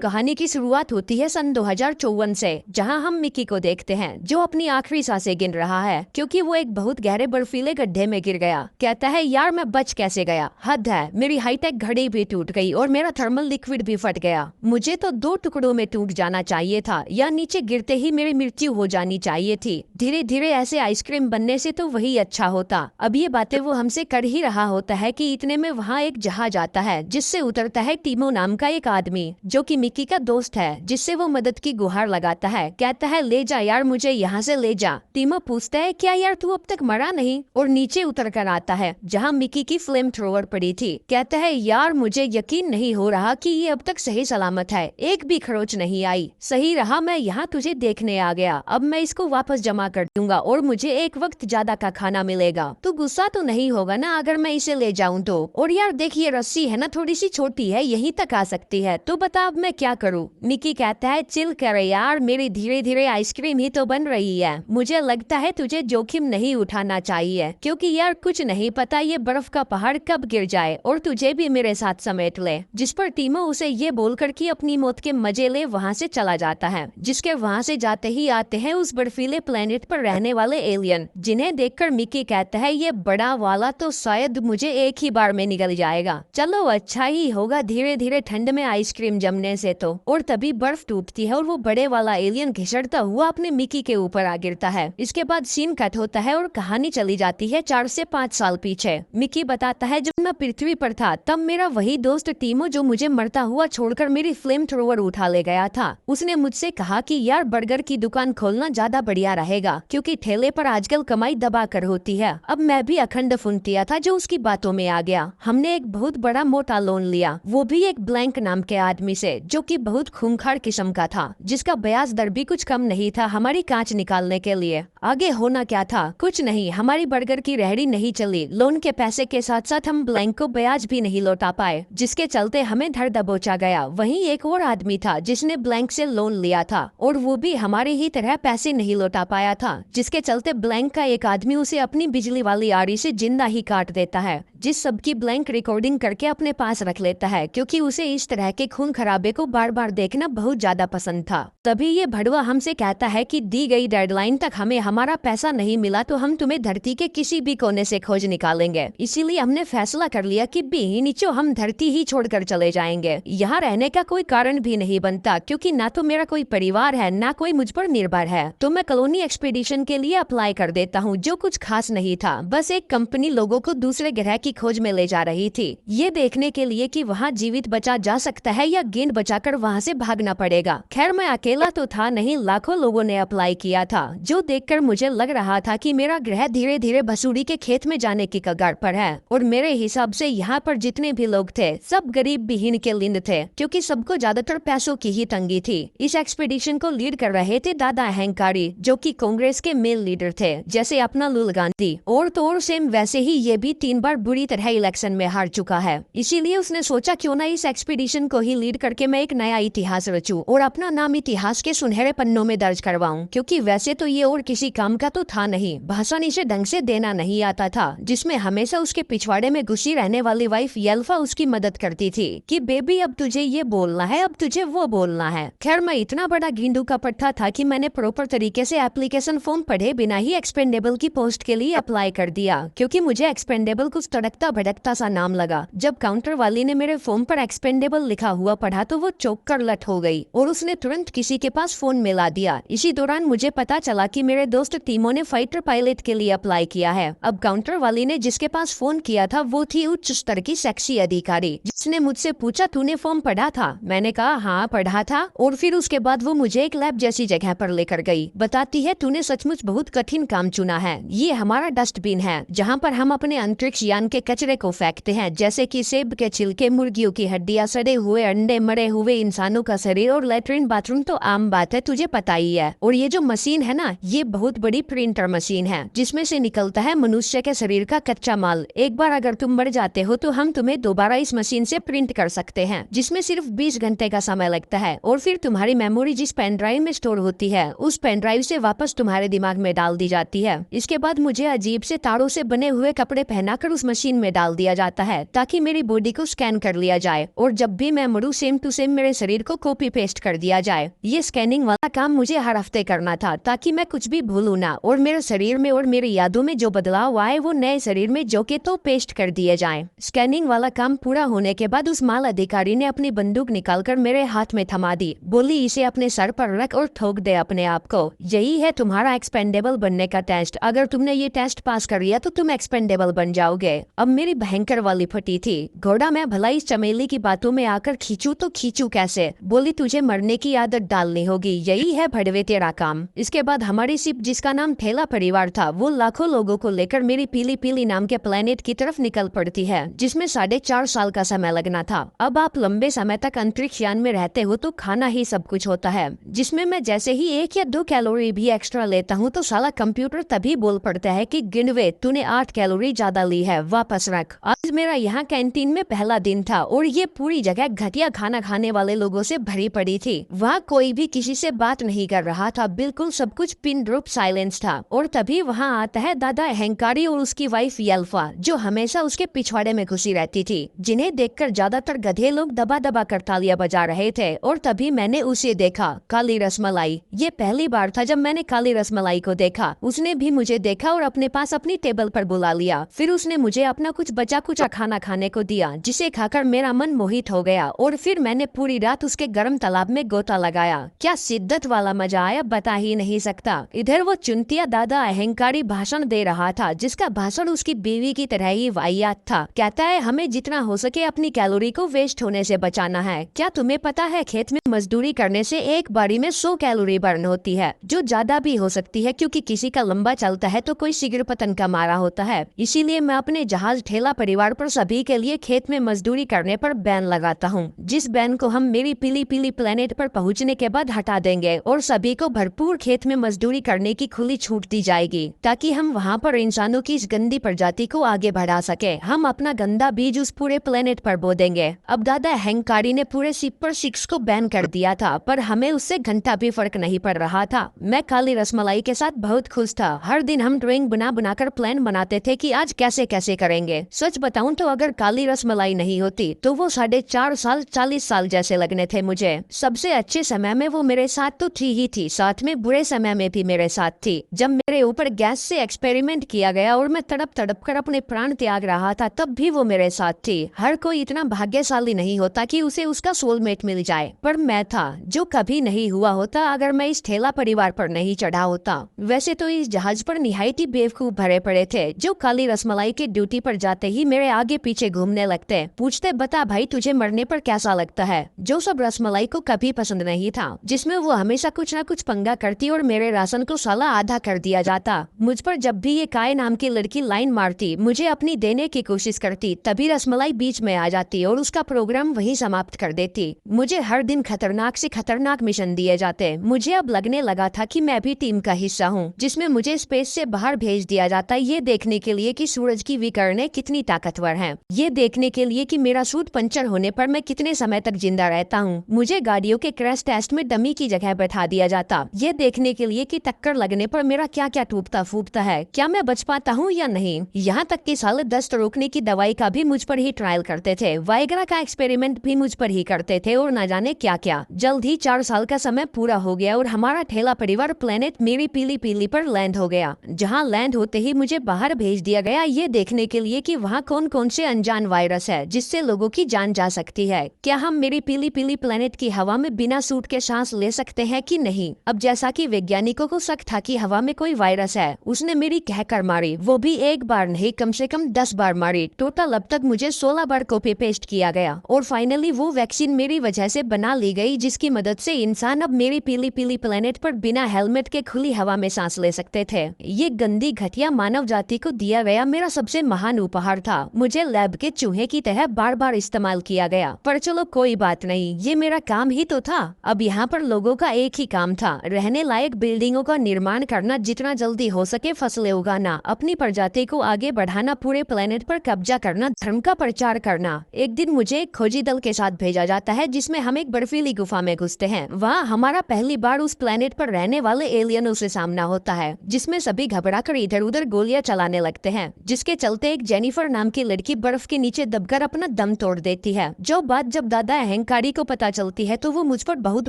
कहानी की शुरुआत होती है सन 2054 से, जहां हम मिकी को देखते हैं जो अपनी आखिरी सांसें गिन रहा है क्योंकि वो एक बहुत गहरे बर्फीले गड्ढे में गिर गया। कहता है, यार मैं बच कैसे गया, हद है, मेरी हाईटेक घड़ी भी टूट गई और मेरा थर्मल लिक्विड भी फट गया। मुझे तो 2 टुकड़ों में टूट जाना चाहिए था या नीचे गिरते ही मेरी मृत्यु हो जानी चाहिए थी। धीरे धीरे ऐसे आइसक्रीम बनने से तो वही अच्छा होता। अब ये बातें वो हमसे कर ही रहा होता है कि इतने में वहाँ एक जहाज आता है जिससे उतरता है टीमो नाम का एक आदमी जो कि मिकी का दोस्त है, जिससे वो मदद की गुहार लगाता है। कहता है, ले जा यार, मुझे यहाँ से ले जा। टीमो पूछता है, क्या यार तू अब तक मरा नहीं, और नीचे उतर कर आता है जहाँ मिकी की फ्लेम थ्रोवर पड़ी थी। कहता है, यार मुझे यकीन नहीं हो रहा कि ये अब तक सही सलामत है, एक भी खरोच नहीं आई। सही रहा मैं यहाँ तुझे देखने आ गया, अब मैं इसको वापस जमा कर दूंगा और मुझे एक वक्त ज्यादा का खाना मिलेगा। तू गुस्सा तो नहीं होगा ना अगर मैं इसे ले जाऊं तो? और यार देखिए रस्सी है ना, थोड़ी सी छोटी है, यहीं तक आ सकती है, तो बता अब मैं क्या करूं? मिकी कहता है, चिल कर यार, मेरी धीरे धीरे आइसक्रीम ही तो बन रही है। मुझे लगता है तुझे जोखिम नहीं उठाना चाहिए क्योंकि यार कुछ नहीं पता ये बर्फ का पहाड़ कब गिर जाए और तुझे भी मेरे साथ समेट ले। जिस पर टीमो उसे ये बोलकर कि अपनी मौत के मजे ले वहाँ से चला जाता है, जिसके वहाँ से जाते ही आते हैं उस बर्फीले प्लेनेट पर रहने वाले एलियन, जिन्हें देखकर मिकी कहता है, ये बड़ा वाला तो शायद मुझे एक ही बार में निकल जाएगा। चलो अच्छा ही होगा धीरे धीरे ठंड में आइसक्रीम जमने से तो। और तभी बर्फ टूटती है और वो बड़े वाला एलियन घिसटता हुआ अपने मिकी के ऊपर आ गिरता है। इसके बाद सीन कट होता है और कहानी चली जाती है 4 से 5 साल पीछे। मिकी बताता है, जब मैं पृथ्वी पर था तब मेरा वही दोस्त टीमो जो मुझे मरता हुआ छोड़कर मेरी फ्लेम थ्रोवर उठा ले गया था, उसने मुझसे कहा कि यार बर्गर की दुकान खोलना ज्यादा बढ़िया रहेगा क्योंकि ठेले पर आजकल कमाई दबा कर होती है। अब मैं भी अखंड फुनतिया था जो उसकी बातों में आ गया। हमने एक बहुत बड़ा मोटा लोन लिया, वो भी एक ब्लैंक नाम के आदमी से जो कि बहुत खूंखार किस्म का था, जिसका ब्याज दर भी कुछ कम नहीं था हमारी कांच निकालने के लिए। आगे होना क्या था, कुछ नहीं, हमारी बर्गर की रेहड़ी नहीं चली, लोन के पैसे के साथ साथ हम ब्लैंक को ब्याज भी नहीं लौटा पाए, जिसके चलते हमें धर दबोचा गया। वहीं एक और आदमी था जिसने ब्लैंक से लोन लिया था और वो भी हमारी ही तरह पैसे नहीं लौटा पाया था, जिसके चलते ब्लैंक का एक आदमी उसे अपनी बिजली वाली आरी से जिंदा ही काट देता है, जिस सब की ब्लैंक रिकॉर्डिंग करके अपने पास रख लेता है क्योंकि उसे इस तरह के खून खराबे को बार बार देखना बहुत ज्यादा पसंद था। तभी ये भड़वा हमसे कहता है कि दी गई डेडलाइन तक हमें हमारा पैसा नहीं मिला तो हम तुम्हें धरती के किसी भी कोने से खोज निकालेंगे। इसीलिए हमने फैसला कर लिया कि नीचो हम धरती ही छोड़कर चले जाएंगे। यहाँ रहने का कोई कारण भी नहीं बनता क्योंकि ना तो मेरा कोई परिवार है ना कोई मुझ पर निर्भर है, तो मैं कॉलोनी एक्सपीडिशन के लिए अप्लाई कर देता हूँ, जो कुछ खास नहीं था, बस एक कंपनी लोगों को दूसरे ग्रह की खोज में ले जा रही थी, ये देखने के लिए कि वहाँ जीवित बचा जा सकता है या गेंद बचाकर वहाँ से भागना पड़ेगा। खैर मैं अकेला तो था नहीं, लाखों लोगों ने अप्लाई किया था, जो देखकर मुझे लग रहा था कि मेरा ग्रह धीरे धीरे बसूरी के खेत में जाने की कगार पर है। और मेरे हिसाब से यहाँ पर जितने भी लोग थे सब गरीब विहीन के लिंद थे क्योंकि सबको ज्यादातर पैसों की ही तंगी थी। इस एक्सपीडिशन को लीड कर रहे थे दादा अहंकारी, जो कि कांग्रेस के मेल लीडर थे, जैसे अपना लुल गांधी, और तो और सेम वैसे ही ये भी 3 बार बुरी तरह इलेक्शन में हार चुका है। इसीलिए उसने सोचा क्यों ना इस एक्सपीडिशन को ही लीड करके मैं एक नया इतिहास रचूं और अपना नाम इतिहास के सुनहरे पन्नों में दर्ज करवाऊं, क्योंकि वैसे तो ये और किसी काम का तो था नहीं, भाषण इसे ढंग से देना नहीं आता था, जिसमें हमेशा उसके पिछवाड़े में घुसी रहने वाली वाइफ येल्फा उसकी मदद करती थी कि बेबी अब तुझे ये बोलना है, अब तुझे वो बोलना है। खैर मैं इतना बड़ा गेंडू का पट्टा था कि मैंने प्रॉपर तरीके से एप्लीकेशन फॉर्म पढ़े बिना ही एक्सपेंडेबल की पोस्ट के लिए अप्लाई कर दिया, क्योंकि मुझे एक्सपेंडेबल कुछ तड़कता भड़कता सा नाम लगा। जब काउंटर वाली ने मेरे फॉर्म पर एक्सपेंडेबल लिखा हुआ पढ़ा तो वो चौंक कर लट हो गई और उसने तुरंत किसी के पास फोन मिला दिया। इसी दौरान मुझे पता चला कि मेरे दोस्त टीमो ने फाइटर पायलट के लिए अप्लाई किया है। अब काउंटर वाली ने जिसके पास फोन किया था वो थी उच्च स्तर की सेक्सी अधिकारी, जिसने मुझसे पूछा, तूने फॉर्म पढ़ा था? मैंने कहा हाँ पढ़ा था, और फिर उसके बाद वो मुझे एक लैब जैसी जगह पर लेकर गई। बताती है, तूने सचमुच बहुत कठिन काम चुना है, ये हमारा डस्टबिन है जहाँ पर हम अपने अंतरिक्ष यान के कचरे को फेंकते हैं, जैसे कि सेब के छिलके, मुर्गियों की हड्डियाँ, सड़े हुए अंडे, मरे हुए इंसानों का शरीर और लेटरिन बाथरूम तो आम बात है, तुझे पता ही है। और ये जो मशीन है ना, ये बहुत बड़ी प्रिंटर मशीन है जिसमें से निकलता है मनुष्य के शरीर का कच्चा माल। एक बार अगर तुम मर जाते हो तो हम तुम्हें दोबारा इस मशीन से प्रिंट कर सकते हैं, जिसमें सिर्फ 20 घंटे का समय लगता है, और फिर तुम्हारी मेमोरी जिस पेन ड्राइव में स्टोर होती है उस पेन ड्राइव से वापस तुम्हारे दिमाग में डाल दी जाती है। इसके बाद मुझे अजीब से तारों से बने हुए कपड़े पहनाकर उस मशीन मशीन में डाल दिया जाता है ताकि मेरी बॉडी को स्कैन कर लिया जाए और जब भी मैं मरूं सेम टू सेम मेरे शरीर को कॉपी पेस्ट कर दिया जाए। ये स्कैनिंग वाला काम मुझे हर हफ्ते करना था ताकि मैं कुछ भी भूलूं ना और मेरे शरीर में और मेरी यादों में जो बदलाव आए वो नए शरीर में जो के तो पेस्ट कर दिए जाए। स्कैनिंग वाला काम पूरा होने के बाद उस माल अधिकारी ने अपनी बंदूक निकालकर मेरे हाथ में थमा दी। बोली इसे अपने सर पर रख और ठोक दे अपने आप को। यही है तुम्हारा एक्सपेंडेबल बनने का टेस्ट। अगर तुमने ये टेस्ट पास कर लिया तो तुम एक्सपेंडेबल बन जाओगे। अब मेरी भयंकर वाली फटी थी। घोड़ा मैं भला इस चमेली की बातों में आकर खींचू तो खींचू कैसे। बोली तुझे मरने की आदत डालनी होगी। यही है भड़वे तेरा काम। इसके बाद हमारी शिप जिसका नाम ठेला परिवार था वो लाखों लोगों को लेकर मेरी पीली पीली नाम के प्लेनेट की तरफ निकल पड़ती है जिसमें 4.5 साल का समय लगना था। अब आप लंबे समय तक अंतरिक्ष यान में रहते हो तो खाना ही सब कुछ होता है जिसमें मैं जैसे ही 1 या 2 कैलोरी भी एक्स्ट्रा लेता हूँ तो साला कंप्यूटर तभी बोल पड़ता है कि गिनवे तूने 8 कैलोरी ज्यादा ली है, वापस रख। आज मेरा यहाँ कैंटीन में पहला दिन था और ये पूरी जगह घटिया खाना खाने वाले लोगों से भरी पड़ी थी। वहाँ कोई भी किसी से बात नहीं कर रहा था। बिल्कुल सब कुछ पिन ड्रॉप साइलेंस था। और तभी वहाँ आता है दादा अहंकारी और उसकी वाइफ येल्फा जो हमेशा उसके पिछवाड़े में घुसी रहती थी, जिन्हें देखकर ज्यादातर गधे लोग दबा दबा कर तालियां बजा रहे थे। और तभी मैंने उसे देखा, काली रसमलाई। ये पहली बार था जब मैंने काली रसमलाई को देखा। उसने भी मुझे देखा और अपने पास अपनी टेबल पर बुला लिया। फिर उसने मुझे अपना कुछ बचा कुचा खाना खाने को दिया जिसे खाकर मेरा मन मोहित हो गया। और फिर मैंने पूरी रात उसके गर्म तालाब में गोता लगाया। क्या शिद्दत वाला मजा आया बता ही नहीं सकता। इधर वो चुनतिया दादा अहंकारी भाषण दे रहा था जिसका भाषण उसकी बीवी की तरह ही वाहियात था। कहता है हमें जितना हो सके अपनी कैलोरी को वेस्ट होने से बचाना है। क्या तुम्हें पता है खेत में मजदूरी करने से एक बारी में 100 कैलोरी बर्न होती है जो ज्यादा भी हो सकती है क्योंकि किसी का लंबा चलता है तो कोई शीघ्र पतन का मारा होता है। इसीलिए मैं अपने जहाज ठेला परिवार पर सभी के लिए खेत में मजदूरी करने पर बैन लगाता हूँ, जिस बैन को हम मेरी पीली पीली प्लेनेट पर पहुँचने के बाद हटा देंगे और सभी को भरपूर खेत में मजदूरी करने की खुली छूट दी जाएगी ताकि हम वहाँ पर इंसानों की इस गंदी प्रजाति को आगे बढ़ा सके। हम अपना गंदा बीज उस पूरे प्लेनेट पर बो देंगे। अब दादा अहंकारी ने पूरे शिप पर 6 को बैन कर दिया था पर हमें उससे घंटा भी फर्क नहीं पड़ रहा था। मैं काली रसमलाई के साथ बहुत खुश था। हर दिन हम ड्राइंग बना बनाकर प्लान बनाते थे कि आज कैसे कैसे करेंगे। सच बताऊं तो अगर काली रसमलाई नहीं होती तो वो 4.5 साल 40 साल जैसे लगने थे मुझे। सबसे अच्छे समय में वो मेरे साथ तो थी ही थी, साथ में बुरे समय में भी मेरे साथ थी। जब मेरे ऊपर गैस से एक्सपेरिमेंट किया गया और मैं तड़प तड़प कर अपने प्राण त्याग रहा था तब भी वो मेरे साथ थी। हर कोई इतना भाग्यशाली नहीं होता कि उसे उसका सोलमेट मिल जाए, पर मैं था जो कभी नहीं हुआ होता अगर मैं इस ठेला परिवार पर नहीं चढ़ा होता। वैसे तो इस जहाज पर निहायती बेवकूफ भरे पड़े थे जो काली रसमलाई के ड्यूटी पर जाते ही मेरे आगे पीछे घूमने लगते, पूछते बता भाई तुझे मरने पर कैसा लगता है। जो सब रसमलाई को कभी पसंद नहीं था, जिसमें वो हमेशा कुछ न कुछ पंगा करती और मेरे राशन को साला आधा कर दिया जाता। मुझ पर जब भी ये काय नाम की लड़की लाइन मारती, मुझे अपनी देने की कोशिश करती, तभी रसमलाई बीच में आ जाती और उसका प्रोग्राम वहीं समाप्त कर देती। मुझे हर दिन खतरनाक से खतरनाक मिशन दिए जाते। मुझे अब लगने लगा था कि मैं भी टीम का हिस्सा हूँ जिसमें मुझे स्पेस से बाहर भेज दिया जाता, ये देखने के लिए कि सूरज की विकिरणें कितनी ताकतवर हैं, ये देखने के लिए कि मेरा सूट पंचर होने पर मैं कितने समय तक जिंदा रहता हूँ। मुझे गाड़ियों के क्रैश टेस्ट में डमी की जगह बैठा दिया जाता, ये देखने के लिए कि टक्कर लगने पर मेरा क्या क्या टूटता फूटता है, क्या मैं बच पाता हूँ या नहीं। यहाँ तक कि साले दस्त रोकने की दवाई का भी मुझ पर ही ट्रायल करते थे, वाइग्रा का एक्सपेरिमेंट भी मुझ पर ही करते थे और न जाने क्या क्या। जल्द ही 4 साल का समय पूरा हो गया और हमारा ठेला परिवार प्लेनेट मेरी पीली पीली पर लैंड हो गया। जहाँ लैंड होते ही मुझे बाहर भेज दिया गया ये देखने के लिए कि वहाँ कौन कौन से अनजान वायरस है जिससे लोगों की जान जा सकती है। क्या हम मेरी पीली पीली प्लेनेट की हवा में बिना सूट के सांस ले सकते हैं कि नहीं। अब जैसा कि वैज्ञानिकों को शक था कि हवा में कोई वायरस है, उसने मेरी कहकर मारी, वो भी एक बार नहीं कम से कम 10 बार मारी। टोटल अब तक मुझे 16 बार कॉपी पेस्ट किया गया और फाइनली वो वैक्सीन मेरी वजह से बना ली गई जिसकी मदद से इंसान अब मेरी पीली पीली प्लेनेट पर बिना हेलमेट के खुली हवा में सांस ले सकते थे। ये गंदी घटिया मानव जाति को दिया गया मेरा सबसे महान उपहार था। मुझे लैब के चूहे की तरह बार बार इस्तेमाल किया गया, पर चलो कोई बात नहीं, ये मेरा काम ही तो था। अब यहाँ पर लोगों का एक ही काम था, रहने लायक बिल्डिंगों का निर्माण करना, जितना जल्दी हो सके फसलें उगाना, अपनी प्रजाति को आगे बढ़ाना, पूरे प्लेनेट पर कब्जा करना, धर्म का प्रचार करना। एक दिन मुझे एक खोजी दल के साथ भेजा जाता है जिसमें हम एक बर्फीली गुफा में घुसते हैं। वहाँ हमारा पहली बार उस प्लेनेट पर रहने वाले एलियनों से सामना होता है जिसमें सभी घबराकर इधर उधर गोलियां चलाने लगते हैं, जिसके चलते एक जेनिफर नाम की लड़की बर्फ के नीचे दबकर अपना दम तोड़ देती है। जो बात जब दादा अहंकारी को पता चलती है तो वो मुझ पर बहुत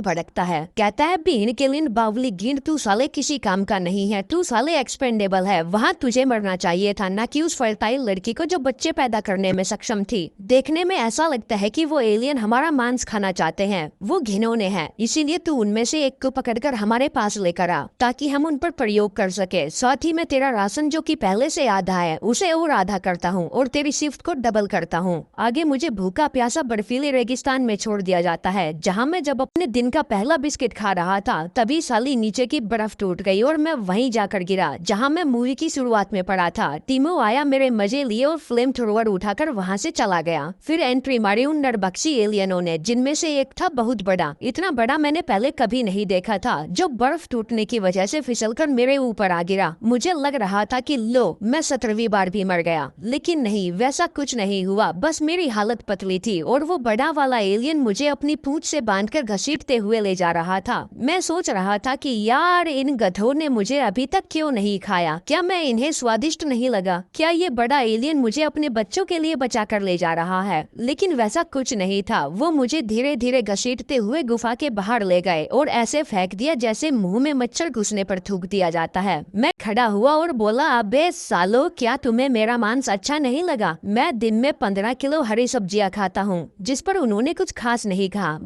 भड़कता है। कहता है बीन के लिए बावली गेंद, तू साले किसी काम का नहीं है, तू साले एक्सपेंडेबल है। वहाँ तुझे मरना चाहिए था, न कि उस फर्टाइल लड़की को जो बच्चे पैदा करने में सक्षम थी। देखने में ऐसा लगता है कि वो एलियन हमारा मांस खाना चाहते हैं। वो घिनौने हैं, इसीलिए तू उनमें से एक को पकड़कर हमारे पास लेकर आ ताकि हम उन पर प्रयोग कर सके। साथ ही मैं तेरा राशन जो कि पहले से आधा है उसे और आधा करता हूँ और तेरी शिफ्ट को डबल करता हूँ। आगे मुझे भूखा प्यासा बर्फीले रेगिस्तान में छोड़ दिया जाता है, जहाँ मैं जब अपने दिन का पहला बिस्किट खा रहा था तभी साली नीचे की बर्फ टूट गई और मैं वहीं जाकर गिरा जहाँ मैं मूवी की शुरुआत में पड़ा था। टीमो आया, मेरे मजे लिए और फ्लेम थ्रोवर उठाकर वहाँ से चला गया। फिर एंट्री मारी उन नरबख्शी एलियनों ने, जिनमें से एक था बहुत बड़ा। इतना बड़ा मैंने पहले कभी नहीं देखा था, जो बर्फ टूटने की वजह से फिसलकर मेरे ऊपर आ गिरा। मुझे लग रहा था कि लो मैं 17वीं बार भी मर गया, लेकिन नहीं, वैसा कुछ नहीं हुआ। बस मेरी हालत पतली थी और वो बड़ा वाला एलियन मुझे अपनी पूंछ से बांधकर घसीटते हुए ले जा रहा था। मैं सोच रहा था कि यार इन गधों ने मुझे अभी तक क्यों नहीं खाया, क्या मैं इन्हें स्वादिष्ट नहीं लगा, क्या ये बड़ा एलियन मुझे अपने बच्चों के लिए बचा कर ले जा रहा है। लेकिन वैसा कुछ नहीं था। वो मुझे धीरे धीरे घसीटते हुए गुफा के बाहर ले गए और ऐसे फेंक दिया जैसे मुंह में मच्छर घुसने पर थूक दिया जाता है। मैं खड़ा हुआ और बोला, अबे सालो, क्या तुम्हें मेरा मांस अच्छा नहीं लगा? मैं दिन में 15 किलो हरी सब्जियां खाता हूँ। जिस पर उन्होंने कुछ खास नहीं कहा,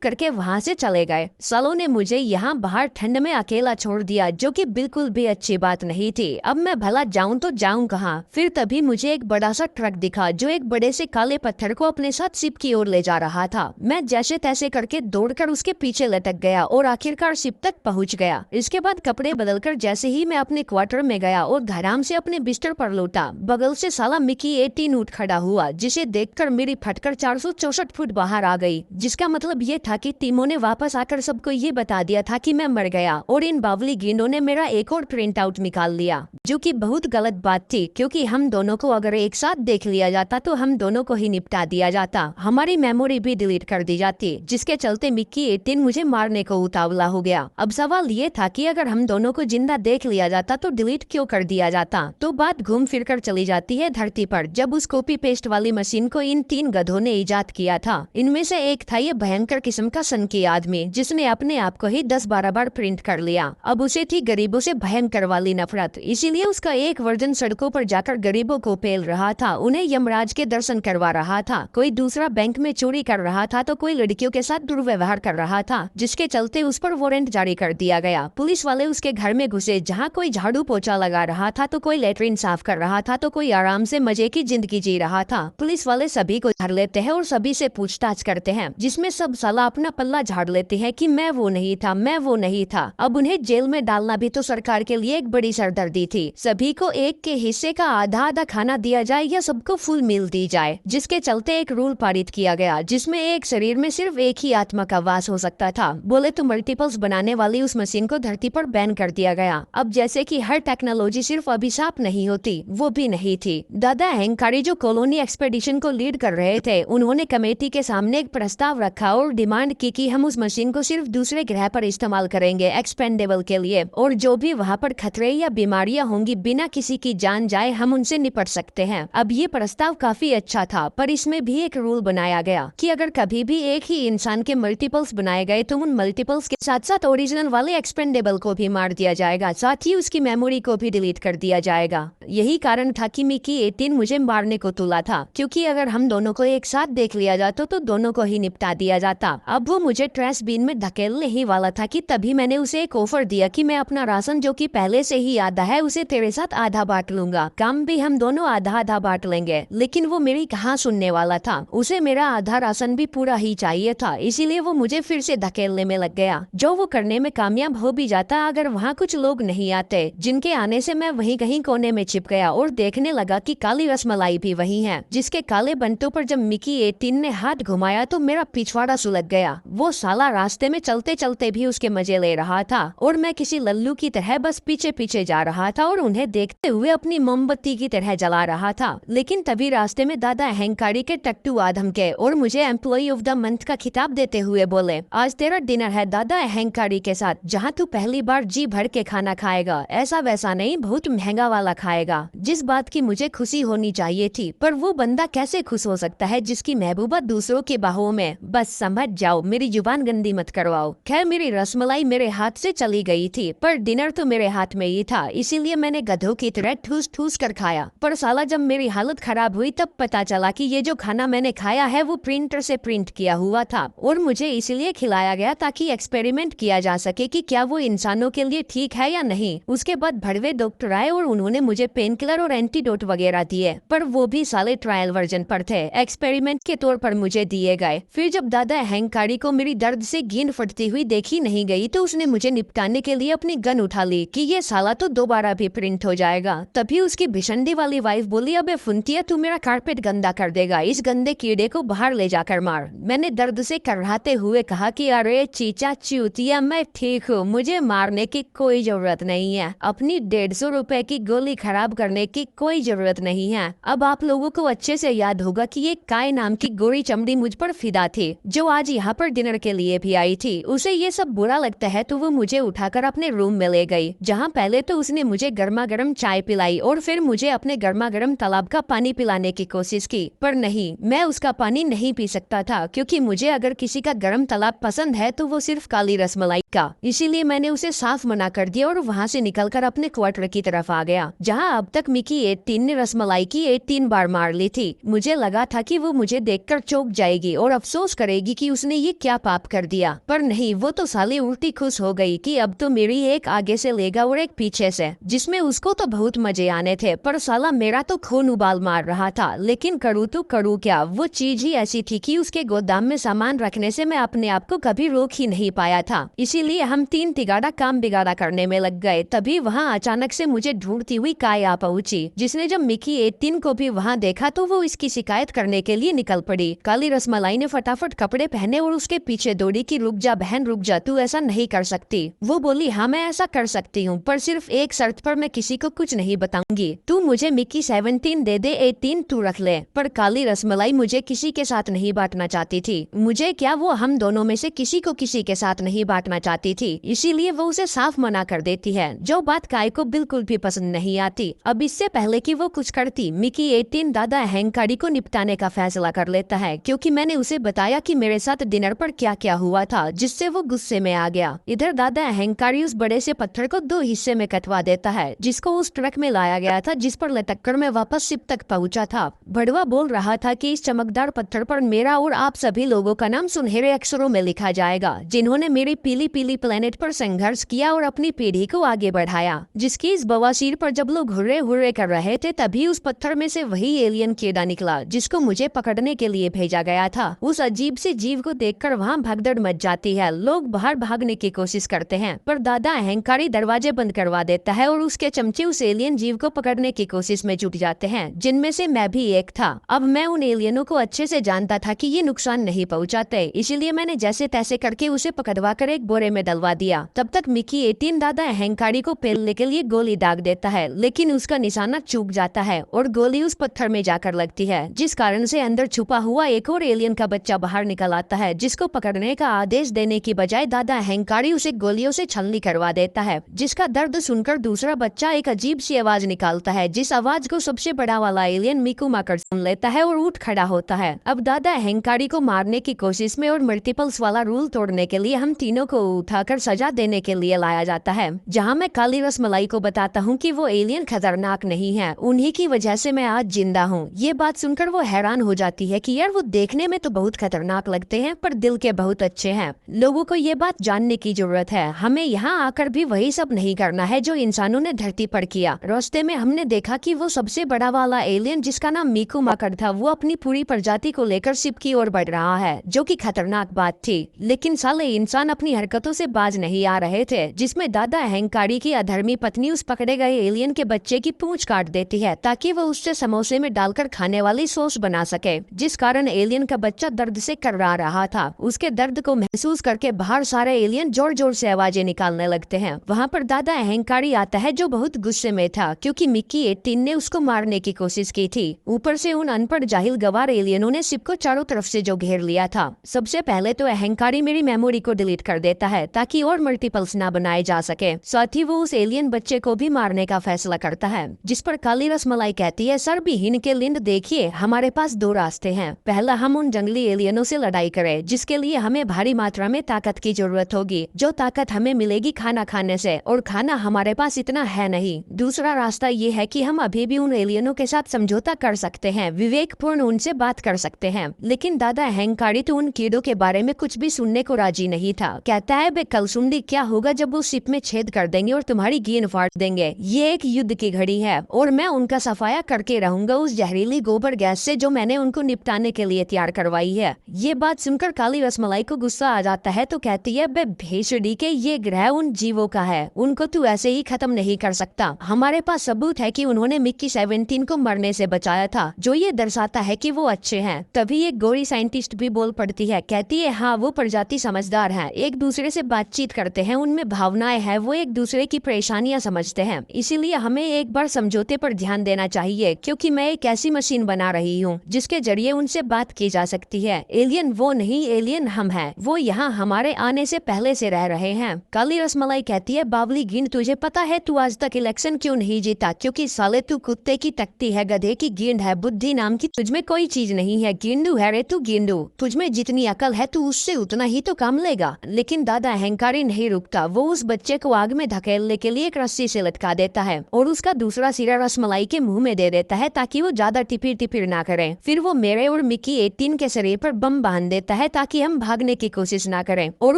करके वहाँ से चले गए। सालों ने मुझे यहाँ बाहर ठंड में अकेला छोड़ दिया, जो कि बिल्कुल भी अच्छी बात नहीं थी। अब मैं भला जाऊँ तो जाऊँ कहाँ? फिर तभी मुझे एक बड़ा सा ट्रक दिखा जो एक बड़े से काले पत्थर को अपने साथ शिप की ओर ले जा रहा था। मैं जैसे तैसे करके दौड़कर उसके पीछे लटक गया और आखिरकार शिप तक पहुँच गया। इसके बाद कपड़े बदलकर जैसे ही मैं अपने क्वार्टर में गया और धड़ाम से अपने बिस्तर पर लौटा, बगल से साला मिकी 18 उठ खड़ा हुआ, जिसे देखकर मेरी फटकर 464 फुट बाहर आ गई। जिसका मतलब ये था कि टीमों ने वापस आकर सबको ये बता दिया था कि मैं मर गया और इन बावली गेंडों ने मेरा एक और प्रिंट आउट निकाल लिया, जो कि बहुत गलत बात थी, क्योंकि हम दोनों को अगर एक साथ देख लिया जाता तो हम दोनों को ही निपटा दिया जाता, हमारी मेमोरी भी डिलीट कर दी जाती, जिसके चलते मिक्की 18 मुझे मारने को उतावला हो गया। अब सवाल ये था कि अगर हम दोनों को जिंदा देख लिया जाता तो डिलीट क्यों कर दिया जाता? तो बात घूम फिर कर चली जाती है धरती पर, जब उस कॉपी पेस्ट वाली मशीन को इन 3 गधों ने इजाद किया था। इनमें से एक था ये भयंकर किस्म का सनकी आदमी, जिसने अपने आप को ही 10-12 बार प्रिंट कर लिया। अब उसे थी गरीबों से भयंकर वाली नफरत, इसीलिए उसका एक वर्जन सड़कों पर जाकर गरीबों को पेल रहा था, उन्हें यमराज के दर्शन करवा रहा था। कोई दूसरा बैंक में चोरी कर रहा था तो कोई लड़कियों के साथ दुर्व्यवहार कर रहा था, जिसके चलते उस पर वारंट जारी कर दिया गया। पुलिस वाले उसके घर में घुसे, जहाँ कोई झाड़ू पोछा लगा रहा था तो कोई लेटरिन साफ कर रहा था तो कोई आराम से मजे की जिंदगी जी रहा था। पुलिस वाले सभी को धर लेते हैं और सभी से पूछताछ करते हैं, जिसमें सब साला अपना पल्ला झाड़ लेते हैं कि मैं वो नहीं था, मैं वो नहीं था। अब उन्हें जेल में डालना भी तो सरकार के लिए एक बड़ी सरदर्दी थी। सभी को एक के हिस्से का आधा आधा खाना दिया जाए या सबको फुल मील दी जाए, जिसके चलते एक रूल पारित किया गया, जिसमें एक शरीर में सिर्फ एक ही आत्मा का वास हो सकता था। बोले तो मल्टीपल्स बनाने वाली उस मशीन को धरती पर बैन कर दिया गया। अब जैसे कि हर टेक्नोलॉजी सिर्फ अभिशाप नहीं होती, वो भी नहीं थी। दादा अहंकारी जो कॉलोनी एक्सपेडिशन को लीड कर रहे थे, उन्होंने कमेटी के सामने एक प्रस्ताव रखा और डिमांड की कि हम उस मशीन को सिर्फ दूसरे ग्रह पर इस्तेमाल करेंगे एक्सपेंडेबल के लिए, और जो भी वहाँ पर खतरे या बीमारियां होंगी बिना किसी की जान जाए हम उनसे निपट सकते हैं। अब ये प्रस्ताव काफी अच्छा था, पर इसमें भी एक रूल बनाया गया कि अगर कभी भी एक ही इंसान के मल्टीपल्स बनाए गए तो उन मल्टीपल्स के साथ साथ ओरिजिनल वाले एक्सपेंडेबल को भी मार दिया जाएगा, साथ ही उसकी मेमोरी को भी डिलीट कर दिया जाएगा। यही कारण था कि मिकी 18 मुझे मारने को तुला था, क्योंकि अगर हम दोनों को एक साथ देख लिया जाता तो दोनों को ही निपटा दिया जाता। अब वो मुझे ट्रैश बिन में धकेलने ही वाला था कि तभी मैंने उसे एक ऑफर दिया कि मैं अपना राशन जो कि पहले से ही आधा है उसे तेरे साथ आधा बांट लूंगा, काम भी हम दोनों आधा आधा बांट लेंगे। लेकिन वो मेरी कहाँ सुनने वाला था, उसे मेरा आधा राशन भी पूरा ही चाहिए था, इसीलिए वो मुझे फिर से धकेलने में लग गया, जो वो करने में कामयाब हो भी जाता अगर वहाँ कुछ लोग नहीं आते, जिनके आने से मैं वहीं कहीं कोने में छिप गया और देखने लगा कि काली रसमलाई भी वही है, जिसके काले बंटों पर जब मिकी 18 ने हाथ घुमाया तो मेरा पिछवाड़ा सुलग गया। गया। वो साला रास्ते में चलते चलते भी उसके मजे ले रहा था और मैं किसी लल्लू की तरह बस पीछे पीछे जा रहा था और उन्हें देखते हुए अपनी मोमबत्ती की तरह जला रहा था। लेकिन तभी रास्ते में दादा अहंकारी के टट्टू आधम के और मुझे एम्प्लॉय ऑफ द मंथ का खिताब देते हुए बोले, आज तेरा डिनर है दादा अहंकारी के साथ, जहाँ तू पहली बार जी भर के खाना खाएगा, ऐसा वैसा नहीं, बहुत महंगा वाला खाएगा। जिस बात की मुझे खुशी होनी चाहिए थी, पर वो बंदा कैसे खुश हो सकता है जिसकी महबूबा दूसरों के बाहों में। बस समझ जाओ, मेरी जुबान गंदी मत करवाओ। खैर मेरी रसमलाई मेरे हाथ से चली गई थी, पर डिनर तो मेरे हाथ में ही था, इसीलिए मैंने गधों की तरह ठूस ठूस कर खाया। पर साला जब मेरी हालत खराब हुई तब पता चला कि ये जो खाना मैंने खाया है वो प्रिंटर से प्रिंट किया हुआ था और मुझे इसलिए खिलाया गया ताकि एक्सपेरिमेंट किया जा सके कि क्या वो इंसानों के लिए ठीक है या नहीं। उसके बाद भड़वे डॉक्टर आए और उन्होंने मुझे पेन किलर और एंटीडोट वगैरह दिए, पर वो भी साले ट्रायल वर्जन पर थे, एक्सपेरिमेंट के तौर पर मुझे दिए गए। फिर जब दादा अहंकारी को मेरी दर्द से गेंद फटती हुई देखी नहीं गई तो उसने मुझे निपटाने के लिए अपनी गन उठा ली कि ये साला तो दोबारा भी प्रिंट हो जाएगा। तभी उसकी भिशंडी वाली वाइफ बोली, अबे फुंतिया तू मेरा कारपेट गंदा कर देगा, इस गंदे कीड़े को बाहर ले जाकर मार। मैंने दर्द से करहाते हुए कहा कि अरे चीचा चूतिया मैं ठीक हूँ, मुझे मारने की कोई जरूरत नहीं है, अपनी 150 रुपए की गोली खराब करने की कोई जरूरत नहीं है। अब आप लोगों को अच्छे से याद होगा कि ये काय नाम की गोरी चमड़ी मुझ पर फिदा थी, जो आज यहाँ पर डिनर के लिए भी आई थी। उसे ये सब बुरा लगता है तो वो मुझे उठाकर अपने रूम में ले गई, जहाँ पहले तो उसने मुझे गर्मा गर्म चाय पिलाई और फिर मुझे अपने गर्मा गर्म तालाब का पानी पिलाने की कोशिश की। पर नहीं, मैं उसका पानी नहीं पी सकता था, क्योंकि मुझे अगर किसी का गर्म तालाब पसंद है तो वो सिर्फ काली रसमलाई का। इसीलिए मैंने उसे साफ मना कर दिया और वहाँ से निकलकर अपने क्वार्टर की तरफ आ गया, जहाँ अब तक मिकी 18 ने रसमलाई की 18 बार मार ली थी। मुझे लगा था कि वो मुझे देखकर चौंक जाएगी और अफसोस करेगी कि उसने ये क्या पाप कर दिया, पर नहीं, वो तो साली उल्टी खुश हो गई कि अब तो मेरी एक आगे से लेगा और एक पीछे से, जिसमें उसको तो बहुत मजे आने थे, पर साला मेरा तो खून उबाल मार रहा था। लेकिन करूँ तो करूँ क्या, वो चीज ही ऐसी थी कि उसके गोदाम में सामान रखने से मैं अपने आप को कभी रोक ही नहीं पाया था। इसीलिए हम तीन तिगाड़ा काम बिगाड़ा करने में लग गए। तभी वहाँ अचानक से मुझे ढूंढती हुई काय आ पहुंची, जिसने जब मिकी 18 को भी वहाँ देखा तो वो इसकी शिकायत करने के लिए निकल पड़ी। काली रसमलाई ने फटाफट कपड़े पहने और उसके पीछे दौड़ी कि रुक जा बहन रुक जा, तू ऐसा नहीं कर सकती। वो बोली, हाँ मैं ऐसा कर सकती हूँ, पर सिर्फ एक शर्त पर, मैं किसी को कुछ नहीं बताऊंगी। तू मुझे मिकी 17 दे दे, 18 तू रख ले। पर काली रसमलाई मुझे किसी के साथ नहीं बांटना चाहती थी। मुझे क्या, वो हम दोनों में से किसी को किसी के साथ नहीं बांटना चाहती थी, इसीलिए वो उसे साफ मना कर देती है, जो बात काय को बिल्कुल भी पसंद नहीं आती। अब इससे पहले कि वो कुछ करती, मिकी 18 दादा अहंकारी को निपटाने का फैसला कर लेता है, क्योंकि मैंने उसे बताया कि मेरे साथ डिनर पर क्या क्या हुआ था, जिससे वो गुस्से में आ गया। इधर दादा अहंकारी उस बड़े से पत्थर को 2 हिस्से में कटवा देता है, जिसको उस ट्रक में लाया गया था, जिस पर लटक कर मैं वापस शिप तक पहुंचा था। भड़वा बोल रहा था कि इस चमकदार पत्थर पर मेरा और आप सभी लोगों का नाम सुनहरे अक्षरों में लिखा जाएगा, जिन्होंने मेरी पीली पीली प्लेनेट पर संघर्ष किया और अपनी पीढ़ी को आगे बढ़ाया। जिसकी इस बवासीर पर जब लोग हुर्रे हुर्रे कर रहे थे, तभी उस पत्थर में से वही एलियन कीड़ा निकला, जिसको मुझे पकड़ने के लिए भेजा गया था। उस अजीब से जीव को देखकर वहाँ भगदड़ मच जाती है, लोग बाहर भागने की कोशिश करते हैं, पर दादा अहंकारी दरवाजे बंद करवा देता है और उसके चमचे उस एलियन जीव को पकड़ने की कोशिश में जुट जाते हैं, जिनमें से मैं भी एक था। अब मैं उन एलियनों को अच्छे से जानता था कि ये नुकसान नहीं पहुंचाते, इसीलिए मैंने जैसे तैसे करके उसे पकड़वा कर एक बोरे में डलवा दिया। तब तक मिकी 18 दादा अहंकारी को पेलने के लिए गोली दाग देता है, लेकिन उसका निशाना चूक जाता है और गोली उस पत्थर में जाकर लगती है, जिस कारण से अंदर छुपा हुआ एक और एलियन का बच्चा बाहर निकल आता है, जिसको पकड़ने का आदेश देने की बजाय दादा अहंकारी उसे गोलियों से छलनी करवा देता है, जिसका दर्द सुनकर दूसरा बच्चा एक अजीब सी आवाज निकालता है, जिस आवाज को सबसे बड़ा वाला एलियन मिकू माकर सुन लेता है और उठ खड़ा होता है। अब दादा अहंकारी को मारने की कोशिश में और मल्टीपल्स वाला रूल तोड़ने के लिए हम तीनों को उठाकर सजा देने के लिए लाया जाता है, जहाँ मैं काली रसमलाई को बताता हूँ कि वो एलियन खतरनाक नहीं है, उन्हीं की वजह से मैं आज जिंदा हूँ। ये बात सुनकर वो हैरान हो जाती है कि यार वो देखने में तो बहुत खतरनाक लगते हैं, पर दिल के बहुत अच्छे हैं। लोगों को ये बात जानने की जरूरत है, हमें यहाँ आकर भी वही सब नहीं करना है जो इंसानों ने धरती पर किया। रास्ते में हमने देखा कि वो सबसे बड़ा वाला एलियन, जिसका नाम मीकू माकर था, वो अपनी पूरी प्रजाति को लेकर शिप की ओर बढ़ रहा है, जो कि खतरनाक बात थी। लेकिन साले इंसान अपनी हरकतों से बाज नहीं आ रहे थे, जिसमें दादा अहंकारी की अधर्मी पत्नी उस पकड़े गए एलियन के बच्चे की पूंछ काट देती है, ताकि वो उससे समोसे में डालकर खाने वाली सॉस बना सके, जिस कारण एलियन का बच्चा दर्द से कर्रा रहा था, उसके दर्द को महसूस करके बाहर सारे एलियन जोर जोर से आवाजें निकालने लगते हैं। वहाँ पर दादा अहंकारी आता है जो बहुत गुस्से में था क्योंकि मिकी 18 ने उसको मारने की कोशिश की थी। ऊपर से उन अनपढ़ जाहिल गवार एलियनों ने शिप को चारों तरफ से जो घेर लिया था। सबसे पहले तो अहंकारी मेरी मेमोरी को डिलीट कर देता है ताकि और मल्टीपल्स ना बनाए जा सके। साथ ही वो उस एलियन बच्चे को भी मारने का फैसला करता है, जिस पर काली रसमलाई कहती है, सर विहीन के लिंड देखिए, हमारे पास दो रास्ते हैं। पहला, हम उन जंगली एलियनों से लड़ाई करें जिसके लिए हमें भारी मात्रा में ताकत की जरूरत होगी, जो ताकत हमें मिलेगी खाना खाने से, और खाना हमारे पास इतना है नहीं। दूसरा रास्ता ये है कि हम अभी भी उन एलियनों के साथ समझौता कर सकते हैं, विवेकपूर्ण उनसे बात कर सकते हैं। लेकिन दादा अहंकारी तो उन कीड़ों के बारे में कुछ भी सुनने को राजी नहीं था। कहता है, बे कल सुंडी, क्या होगा जब वो शिप में छेद कर देंगे और तुम्हारी गेंद फाड़ देंगे। ये एक युद्ध की घड़ी है और मैं उनका सफाया करके रहूंगा उस जहरीली गोबर गैस से जो मैंने उनको निपटाने के लिए तैयार करवाई है। ये बात सुनकर काली रसमलाई को गुस्सा आ जाता है तो कहती है, बे भेषड़ी के, ये ग्रह उन जीवों का है, उनको तू ऐसे ही खत्म नहीं कर सकता। हमारे पास सबूत है कि उन्होंने मिक्की 17 को मरने से बचाया था, जो ये दर्शाता है कि वो अच्छे हैं। तभी एक गोरी साइंटिस्ट भी बोल पड़ती है, कहती है, हाँ वो प्रजाति समझदार है, एक दूसरे से बातचीत करते हैं, उनमें भावनाएं हैं, वो एक दूसरे की परेशानियां समझते हैं। इसीलिए हमें एक बार समझौते पर ध्यान देना चाहिए, क्योंकि मैं एक ऐसी मशीन बना रही हूँ जिसके जरिए उनसे बात की जा सकती है। एलियन वो नहीं, एलियन हम हैं, वो यहाँ हमारे आने से पहले से रह रहे हैं। काली रसमलाई कहती है, बावली गेंद, तुझे पता है तू आज तक इलेक्शन क्यों नहीं जीता? क्योंकि साले तू कुत्ते की टकती है, गधे की गेंद है, बुद्धि नाम की तुझमें कोई चीज नहीं है, गेंडू है रे तू गेंडू। तुझमें जितनी अकल है तू उससे उतना ही तो काम लेगा। लेकिन दादा अहंकारी नहीं रुकता, वो उस बच्चे को आग में धकेलने के लिए एक रस्सी से लटका देता है और उसका दूसरा सिरा रसमलाई के मुंह में दे देता है ताकि वो ज्यादा टिपिर टिपिर ना करे। फिर वो मेरे और मिकी 18 के शरीर पर बम बांध देता है ताकि हम भागने की कोशिश ना करें, और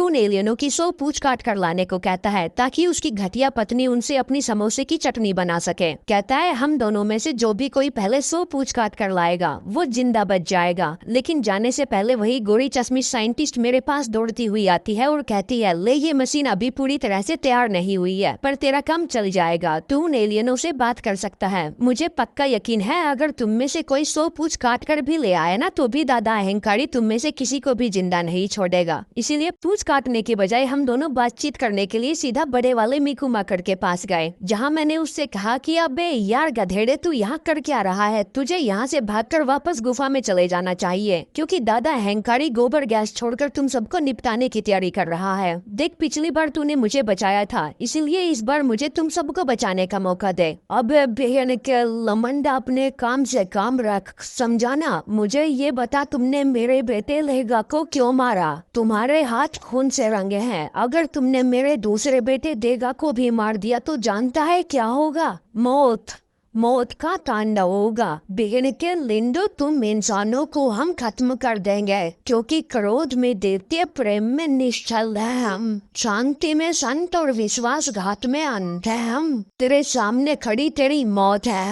उन एलियनों की 100 पूछ काट कर लाने को कहता है ताकि उसकी घटिया पत्नी उनसे अपनी समोसे की चटनी बना सके। कहता है, हम दोनों में से जो भी कोई पहले 100 पूछ काट कर लाएगा वो जिंदा बच जाएगा। लेकिन जाने से पहले वही गोरी चश्मी साइंटिस्ट मेरे पास दौड़ती हुई आती है और कहती है, ले ये मशीन अभी पूरी तरह से तैयार नहीं हुई है, पर तेरा काम चल जाएगा, तू उन एलियनों से बात कर सकता है। मुझे पक्का यकीन है अगर तुम में से कोई 100 पूछ काट कर भी ले आए ना, तो भी दादा अहंकारी तुम में से किसी को भी जिंदा नहीं छोड़ेगा। इसीलिए पूछ काटने के बजाय हम दोनों बातचीत करने के लिए सीधा बड़े वाले मिकू मकड़ के पास गए, जहाँ मैंने उससे कहा कि अबे यार गधेड़े, तू यहाँ कर क्या रहा है? तुझे यहाँ से भागकर वापस गुफा में चले जाना चाहिए, क्योंकि दादा अहंकारी गोबर गैस छोड़कर तुम सबको निपटाने की तैयारी कर रहा है। देख, पिछली बार तूने मुझे बचाया था, इसीलिए इस बार मुझे तुम सबको बचाने का मौका दे। अब बहन के लमंडा, अपने काम से काम रख, समझाना। मुझे ये बता, तुमने मेरे बेटे लेगा को क्यों मारा? तुम्हारे हाथ खून से रंगे हैं। अगर तुमने मेरे दूसरे बेटे देगा को भी मार दिया तो जानता है क्या होगा? मौत। मौत का तांडव होगा। बिगड़ के लिंडो, तुम इंसानों को हम खत्म कर देंगे, क्योंकि क्रोध में देवते, प्रेम में निश्चल है हम, शांति में संत और विश्वासघात में अंत है हम। तेरे सामने खड़ी तेरी मौत है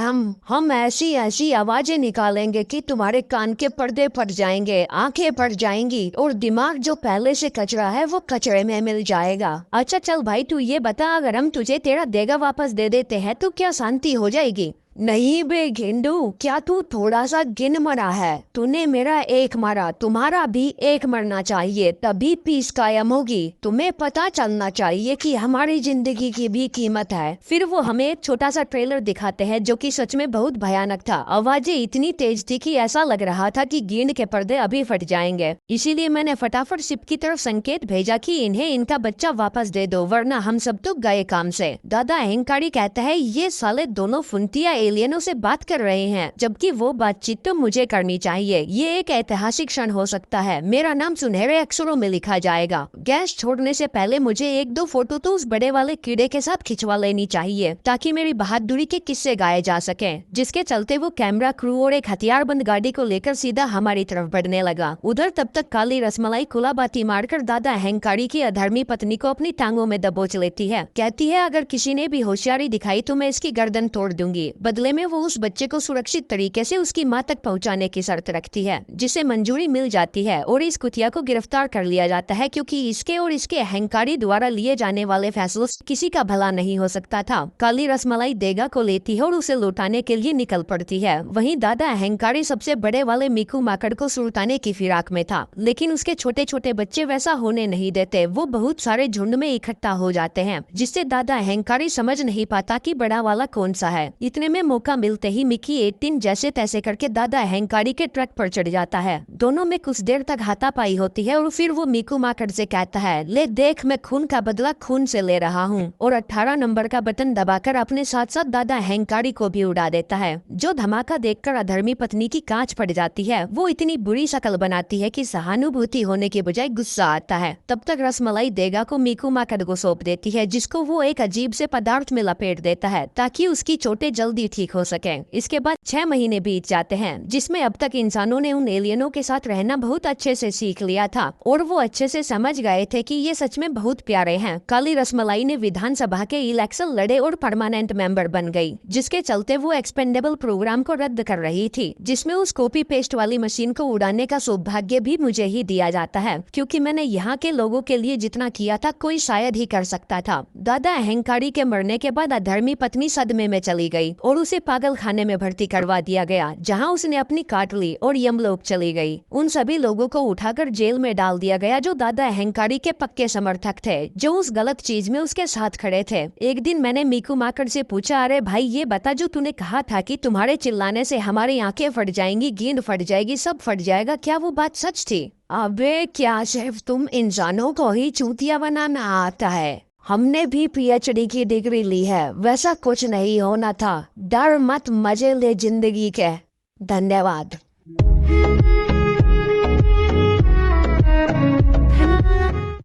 हम ऐसी ऐसी आवाजें निकालेंगे कि तुम्हारे कान के पर्दे फट जाएंगे, आंखें फट जाएंगी, और दिमाग जो पहले से कचरा है वो कचरे में मिल जाएगा। अच्छा चल भाई, तू ये बता, अगर हम तुझे तेरा देगा वापस दे देते हैं तो क्या शांति हो जाएगी? नहीं बे गेंडू, क्या तू थोड़ा सा गिन मरा है? तूने मेरा एक मारा, तुम्हारा भी एक मरना चाहिए, तभी पीस कायम होगी। तुम्हें पता चलना चाहिए कि हमारी जिंदगी की भी कीमत है। फिर वो हमें एक छोटा सा ट्रेलर दिखाते हैं जो कि सच में बहुत भयानक था। आवाजें इतनी तेज थी कि ऐसा लग रहा था कि गेंद के पर्दे अभी फट जाएंगे। इसीलिए मैंने फटाफट शिप की तरफ संकेत भेजा कि इन्हें इनका बच्चा वापस दे दो, वरना हम सब तो गए काम से। दादा अहंकारी कहता है, ये साले दोनों फुंतिया एलियनों से बात कर रहे हैं, जबकि वो बातचीत तो मुझे करनी चाहिए। ये एक ऐतिहासिक क्षण हो सकता है, मेरा नाम सुनहरे अक्षरों में लिखा जाएगा। गैस छोड़ने से पहले मुझे 1-2 फोटो तो उस बड़े वाले कीड़े के साथ खिंचवा लेनी चाहिए, ताकि मेरी बहादुरी के किस्से गाए जा सके। जिसके चलते वो कैमरा क्रू और एक हथियारबंद गाड़ी को लेकर सीधा हमारी तरफ बढ़ने लगा। उधर तब तक काली रसमलाई खुला बाती मारकर दादा अहंकारी की अधर्मी पत्नी को अपनी टांगों में दबोच लेती है। कहती है, अगर किसी ने भी होशियारी दिखाई तो मैं इसकी गर्दन तोड़ दूंगी। बदले में वो उस बच्चे को सुरक्षित तरीके से उसकी माँ तक पहुंचाने की शर्त रखती है, जिसे मंजूरी मिल जाती है और इस कुतिया को गिरफ्तार कर लिया जाता है, क्योंकि इसके और इसके अहंकारी द्वारा लिए जाने वाले फैसलों से किसी का भला नहीं हो सकता था। काली रसमलाई देगा को लेती है और उसे लौटाने के लिए निकल पड़ती है। वहीं दादा अहंकारी सबसे बड़े वाले मीकू माकड़ को सुलटाने की फिराक में था, लेकिन उसके छोटे छोटे बच्चे वैसा होने नहीं देते। वो बहुत सारे झुंड में इकट्ठा हो जाते हैं, जिससे दादा अहंकारी समझ नहीं पाता कि बड़ा वाला कौन सा है। इतने में मौका मिलते ही मिकी 18 जैसे तैसे करके दादा अहंकारी के ट्रक पर चढ़ जाता है। दोनों में कुछ देर तक हाथापाई होती है और फिर वो मीकू माकड़ से कहता है, ले देख, मैं खून का बदला खून से ले रहा हूँ, और 18 नंबर का बटन दबाकर अपने साथ साथ दादा अहंकारी को भी उड़ा देता है, जो धमाका देखकर अधर्मी पत्नी की कांच पड़ जाती है। वो इतनी बुरी शक्ल बनाती है कि सहानुभूति होने के बजाय गुस्सा आता है। तब तक रसमलाई देगा को मीकू माकड़ को सौंप देती है, जिसको वो एक अजीब से पदार्थ में लपेट देता है ताकि उसकी चोटें जल्दी ठीक हो सके। इसके बाद 6 महीने बीत जाते हैं, जिसमें अब तक इंसानों ने उन एलियनों के साथ रहना बहुत अच्छे से सीख लिया था और वो अच्छे से समझ गए थे कि ये सच में बहुत प्यारे हैं। काली रसमलाई ने विधानसभा के इलेक्शन लड़े और परमानेंट मेंबर बन गई, जिसके चलते वो एक्सपेंडेबल प्रोग्राम को रद्द कर रही थी, जिसमें उस कॉपी पेस्ट वाली मशीन को उड़ाने का सौभाग्य भी मुझे ही दिया जाता है, क्योंकि मैंने यहाँ के लोगों के लिए जितना किया था कोई शायद ही कर सकता था। दादा अहंकारी के मरने के बाद अधर्मी पत्नी सदमे में चली गई और उसे पागल खाने में भर्ती करवा दिया गया, जहाँ उसने अपनी काट ली और यमलोक चली गई। उन सभी लोगों को उठाकर जेल में डाल दिया गया जो दादा अहंकारी के पक्के समर्थक थे, जो उस गलत चीज में उसके साथ खड़े थे। एक दिन मैंने मीकू माकड़ से पूछा, अरे भाई ये बता, जो तूने कहा था कि तुम्हारे चिल्लाने से हमारी आंखें फट जाएंगी, गेंद फट जाएगी, सब फट जाएगा, क्या वो बात सच थी? अबे क्या सिर्फ तुम इंसानों को ही चूतिया बनाना आता है? हमने भी PhD की डिग्री ली है, वैसा कुछ नहीं होना था। डर मत, मजे ले जिंदगी के। धन्यवाद।